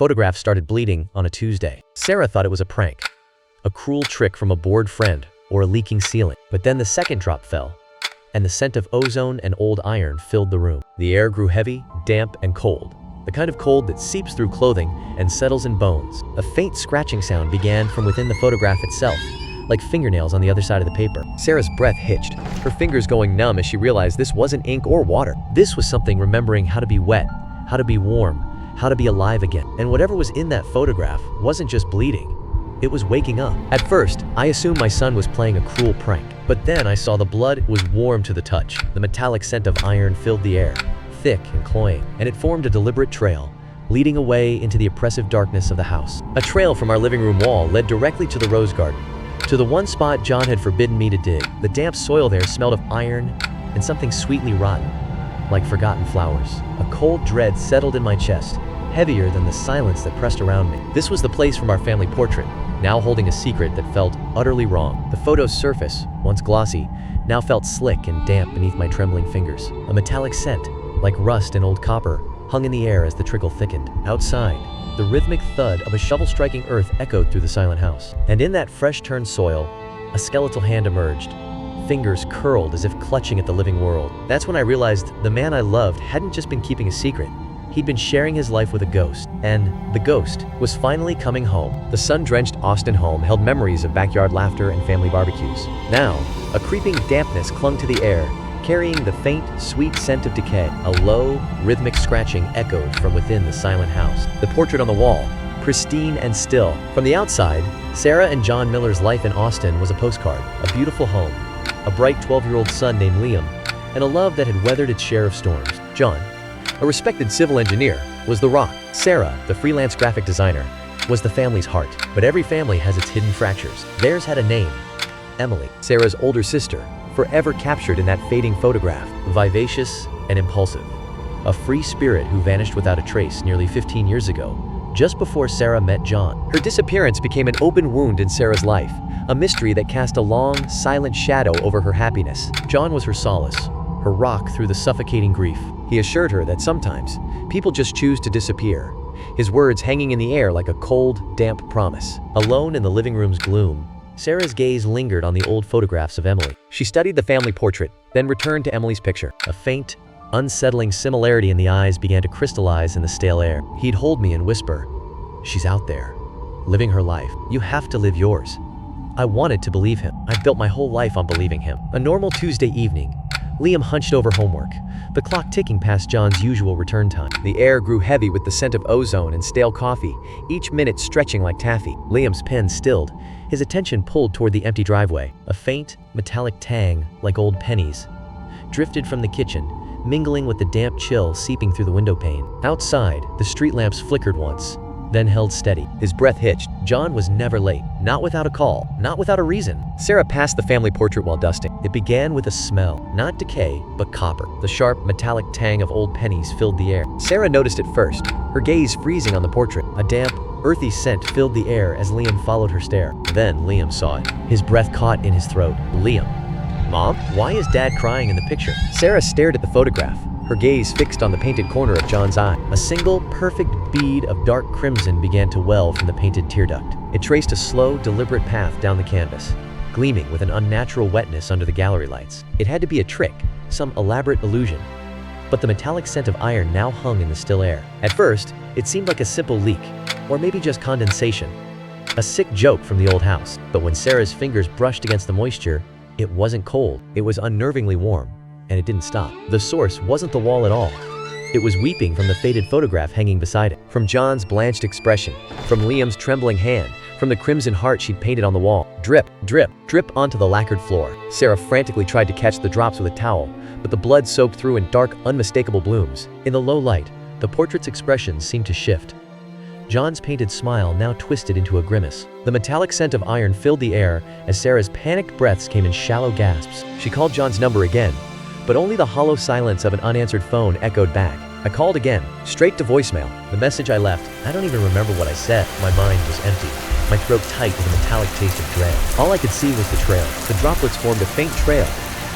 photograph started bleeding on a Tuesday. Sarah thought it was a prank, a cruel trick from a bored friend, or a leaking ceiling. But then the second drop fell, and the scent of ozone and old iron filled the room. The air grew heavy, damp, and cold. The kind of cold that seeps through clothing and settles in bones. A faint scratching sound began from within the photograph itself, like fingernails on the other side of the paper. Sarah's breath hitched, her fingers going numb as she realized this wasn't ink or water. This was something remembering how to be wet, how to be warm, how to be alive again. And whatever was in that photograph wasn't just bleeding, it was waking up. At first, I assumed my son was playing a cruel prank. But then I saw the blood was warm to the touch. The metallic scent of iron filled the air, thick and cloying, and it formed a deliberate trail, leading away into the oppressive darkness of the house. A trail from our living room wall led directly to the rose garden, to the one spot John had forbidden me to dig. The damp soil there smelled of iron and something sweetly rotten, like forgotten flowers. A cold dread settled in my chest, heavier than the silence that pressed around me. This was the place from our family portrait, now holding a secret that felt utterly wrong. The photo's surface, once glossy, now felt slick and damp beneath my trembling fingers. A metallic scent, like rust and old copper, hung in the air as the trickle thickened. Outside, the rhythmic thud of a shovel striking earth echoed through the silent house. And in that fresh-turned soil, a skeletal hand emerged, fingers curled as if clutching at the living world. That's when I realized the man I loved hadn't just been keeping a secret. He'd been sharing his life with a ghost, and the ghost was finally coming home. The sun-drenched Austin home held memories of backyard laughter and family barbecues. Now, a creeping dampness clung to the air, carrying the faint, sweet scent of decay. A low, rhythmic scratching echoed from within the silent house. The portrait on the wall, pristine and still. From the outside, Sarah and John Miller's life in Austin was a postcard, a beautiful home, a bright 12-year-old son named Liam, and a love that had weathered its share of storms. John, a respected civil engineer, was the rock. Sarah, the freelance graphic designer, was the family's heart. But every family has its hidden fractures. Theirs had a name, Emily, Sarah's older sister, forever captured in that fading photograph, vivacious and impulsive. A free spirit who vanished without a trace nearly 15 years ago, just before Sarah met John. Her disappearance became an open wound in Sarah's life, a mystery that cast a long, silent shadow over her happiness. John was her solace, her rock through the suffocating grief. He assured her that sometimes people just choose to disappear, his words hanging in the air like a cold, damp promise. Alone in the living room's gloom, Sarah's gaze lingered on the old photographs of Emily. She studied the family portrait, then returned to Emily's picture. A faint, unsettling similarity in the eyes began to crystallize in the stale air. He'd hold me and whisper, "She's out there, living her life. You have to live yours." I wanted to believe him. I'd built my whole life on believing him. A normal Tuesday evening, Liam hunched over homework, the clock ticking past John's usual return time. The air grew heavy with the scent of ozone and stale coffee, each minute stretching like taffy. Liam's pen stilled, his attention pulled toward the empty driveway. A faint, metallic tang, like old pennies, drifted from the kitchen, mingling with the damp chill seeping through the window pane. Outside, the street lamps flickered once, then held steady. His breath hitched. John was never late, not without a call, not without a reason. Sarah passed the family portrait while dusting. It began with a smell, not decay, but copper. The sharp, metallic tang of old pennies filled the air. Sarah noticed it first, her gaze freezing on the portrait. A damp, earthy scent filled the air as Liam followed her stare. Then Liam saw it. His breath caught in his throat. Liam. "Mom, why is Dad crying in the picture?" Sarah stared at the photograph, her gaze fixed on the painted corner of John's eye. A single, perfect bead of dark crimson began to well from the painted tear duct. It traced a slow, deliberate path down the canvas, gleaming with an unnatural wetness under the gallery lights. It had to be a trick, some elaborate illusion. But the metallic scent of iron now hung in the still air. At first, it seemed like a simple leak, or maybe just condensation, a sick joke from the old house. But when Sarah's fingers brushed against the moisture, it wasn't cold, it was unnervingly warm. And it didn't stop. The source wasn't the wall at all. It was weeping from the faded photograph hanging beside it. From John's blanched expression, from Liam's trembling hand, from the crimson heart she'd painted on the wall. Drip, drip, drip onto the lacquered floor. Sarah frantically tried to catch the drops with a towel, but the blood soaked through in dark, unmistakable blooms. In the low light, the portrait's expression seemed to shift. John's painted smile now twisted into a grimace. The metallic scent of iron filled the air as Sarah's panicked breaths came in shallow gasps. She called John's number again, but only the hollow silence of an unanswered phone echoed back. I called again, straight to voicemail. The message I left, I don't even remember what I said. My mind was empty, my throat tight with a metallic taste of dread. All I could see was the trail. The droplets formed a faint trail,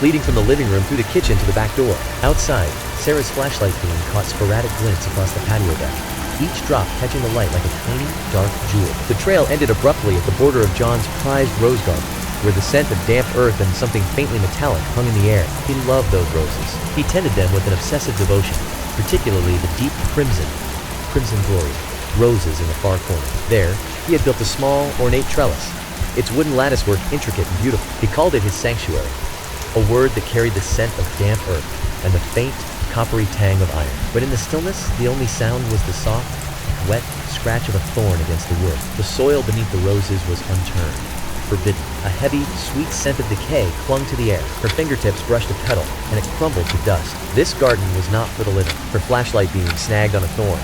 leading from the living room through the kitchen to the back door. Outside, Sarah's flashlight beam caught sporadic glints across the patio deck. each drop catching the light like a tiny, dark jewel. The trail ended abruptly at the border of John's prized rose garden, where the scent of damp earth and something faintly metallic hung in the air. He loved those roses. He tended them with an obsessive devotion, particularly the deep crimson glory, roses in the far corner. There, he had built a small, ornate trellis, its wooden latticework intricate and beautiful. He called it his sanctuary, a word that carried the scent of damp earth and the faint, coppery tang of iron. But in the stillness, the only sound was the soft, wet scratch of a thorn against the wood. The soil beneath the roses was unturned, forbidden. A heavy, sweet scent of decay clung to the air. Her fingertips brushed a petal, and it crumbled to dust. This garden was not for the living. Her flashlight beam snagged on a thorn,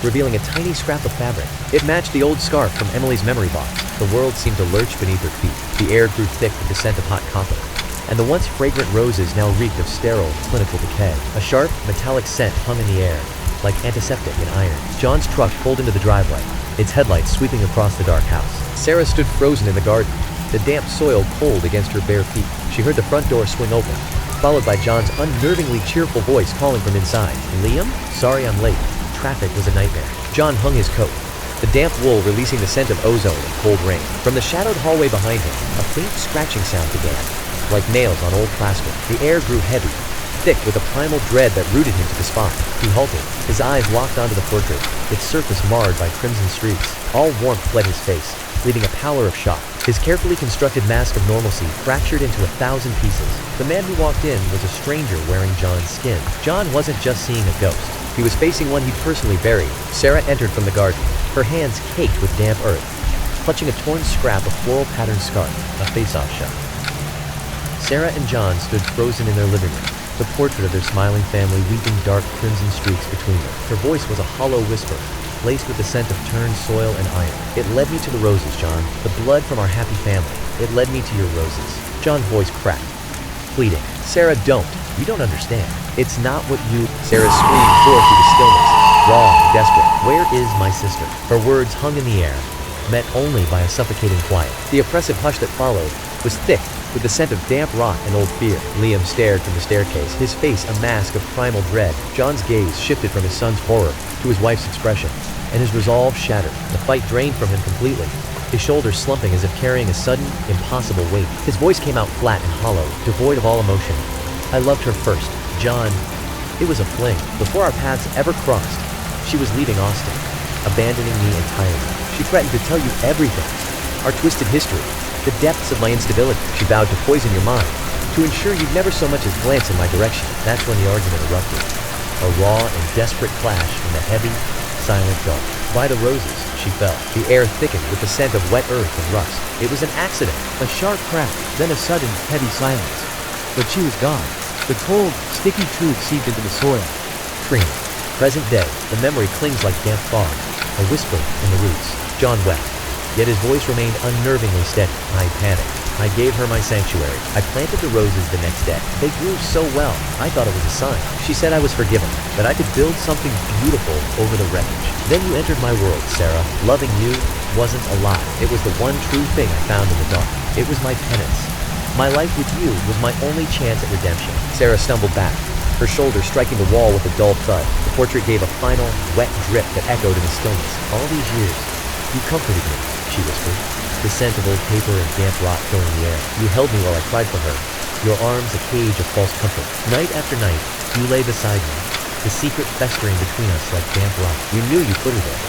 revealing a tiny scrap of fabric. It matched the old scarf from Emily's memory box. The world seemed to lurch beneath her feet. The air grew thick with the scent of hot copper, and the once fragrant roses now reeked of sterile, clinical decay. A sharp, metallic scent hung in the air, like antiseptic in iron. John's truck pulled into the driveway, its headlights sweeping across the dark house. Sarah stood frozen in the garden, the damp soil cold against her bare feet. She heard the front door swing open, followed by John's unnervingly cheerful voice calling from inside. "Liam? Sorry I'm late. Traffic was a nightmare." John hung his coat, the damp wool releasing the scent of ozone and cold rain. From the shadowed hallway behind him, a faint scratching sound began, like nails on old plaster. The air grew heavy, thick with a primal dread that rooted him to the spine. He halted, his eyes locked onto the portrait, its surface marred by crimson streaks. All warmth fled his face, leaving a pallor of shock. His carefully constructed mask of normalcy fractured into 1,000 pieces. The man who walked in was a stranger wearing John's skin. John wasn't just seeing a ghost. He was facing one he'd personally buried. Sarah entered from the garden, her hands caked with damp earth, clutching a torn scrap of floral-patterned scarf, a face-off shot. Sarah and John stood frozen in their living room, the portrait of their smiling family weaving dark crimson streaks between them. Her voice was a hollow whisper, laced with the scent of turned soil and iron. "It led me to the roses, John. The blood from our happy family. It led me to your roses." John's voice cracked, pleading. "Sarah, don't. You don't understand. It's not what you—" Sarah screamed forth through the stillness, raw and desperate. "Where is my sister?" Her words hung in the air, met only by a suffocating quiet. The oppressive hush that followed was thick with the scent of damp rot and old fear. Liam stared from the staircase, his face a mask of primal dread. John's gaze shifted from his son's horror to his wife's expression, and his resolve shattered. The fight drained from him completely, his shoulders slumping as if carrying a sudden, impossible weight. His voice came out flat and hollow, devoid of all emotion. "I loved her first, John. It was a fling. Before our paths ever crossed, she was leaving Austin, abandoning me entirely. She threatened to tell you everything, our twisted history, the depths of my instability. She vowed to poison your mind, to ensure you'd never so much as glance in my direction." That's when the argument erupted, a raw and desperate clash in the heavy, silent dark. By the roses, she fell. The air thickened with the scent of wet earth and rust. It was an accident, a sharp crack, then a sudden, heavy silence. But she was gone. The cold, sticky truth seeped into the soil. Cream. Present day, the memory clings like damp fog, a whisper in the roots. John wept, yet his voice remained unnervingly steady. "I panicked. I gave her my sanctuary. I planted the roses the next day. They grew so well, I thought it was a sign. She said I was forgiven, that I could build something beautiful over the wreckage. Then you entered my world, Sarah. Loving you wasn't a lie. It was the one true thing I found in the dark. It was my penance. My life with you was my only chance at redemption." Sarah stumbled back, her shoulder striking the wall with a dull thud. The portrait gave a final, wet drip that echoed in the stillness. "All these years, you comforted me," she whispered, the scent of old paper and damp rot filling the air. "You held me while I cried for her, your arms a cage of false comfort. Night after night, you lay beside me, the secret festering between us like damp rot. You knew you put her there,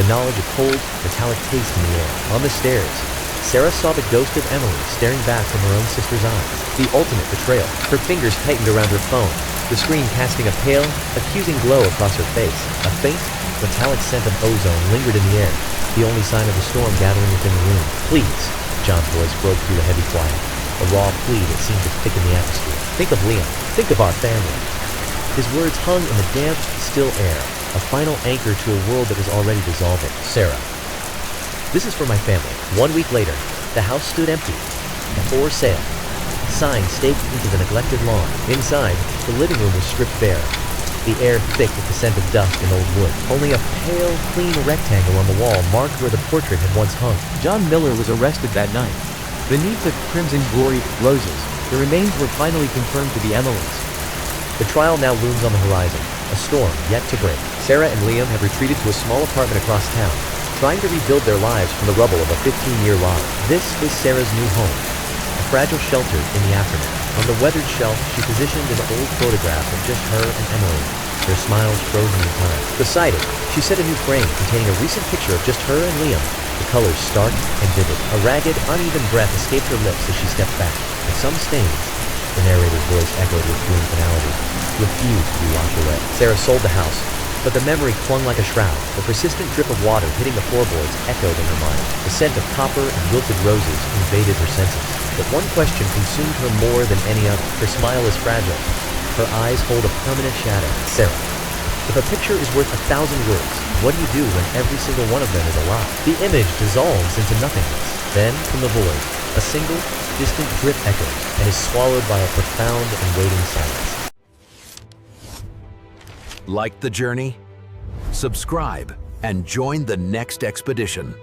the knowledge of cold, metallic taste in the air." On the stairs, Sarah saw the ghost of Emily staring back from her own sister's eyes. The ultimate betrayal. Her fingers tightened around her phone, the screen casting a pale, accusing glow across her face. A faint, metallic scent of ozone lingered in the air, the only sign of the storm gathering within the room. "Please," John's voice broke through the heavy quiet, a raw plea that seemed to thicken the atmosphere. "Think of Liam. Think of our family." His words hung in the damp, still air, a final anchor to a world that was already dissolving. "Sarah, this is for my family." 1 week later, the house stood empty, for sale. Sign staked into the neglected lawn. Inside, the living room was stripped bare, the air thick with the scent of dust and old wood. Only a pale, clean rectangle on the wall marked where the portrait had once hung. John Miller was arrested that night. Beneath the crimson glory roses, the remains were finally confirmed to be Emily's. The trial now looms on the horizon, a storm yet to break. Sarah and Liam have retreated to a small apartment across town, trying to rebuild their lives from the rubble of a 15-year lie. This is Sarah's new home, a fragile shelter in the aftermath. On the weathered shelf, she positioned an old photograph of just her and Emily, their smiles frozen in time. Beside it, she set a new frame containing a recent picture of just her and Liam, the colors stark and vivid. A ragged, uneven breath escaped her lips as she stepped back, and some stains, the narrator's voice echoed with grim finality, refused to be washed away. Sarah sold the house, but the memory clung like a shroud. The persistent drip of water hitting the floorboards echoed in her mind. The scent of copper and wilted roses invaded her senses. But one question consumed her more than any other. Her smile is fragile. Her eyes hold a permanent shadow. Sarah, if a picture is worth 1,000 words, what do you do when every single one of them is a lie? The image dissolves into nothingness. Then, from the void, a single, distant drip echoes and is swallowed by a profound and waiting silence. Like the journey? Subscribe and join the next expedition.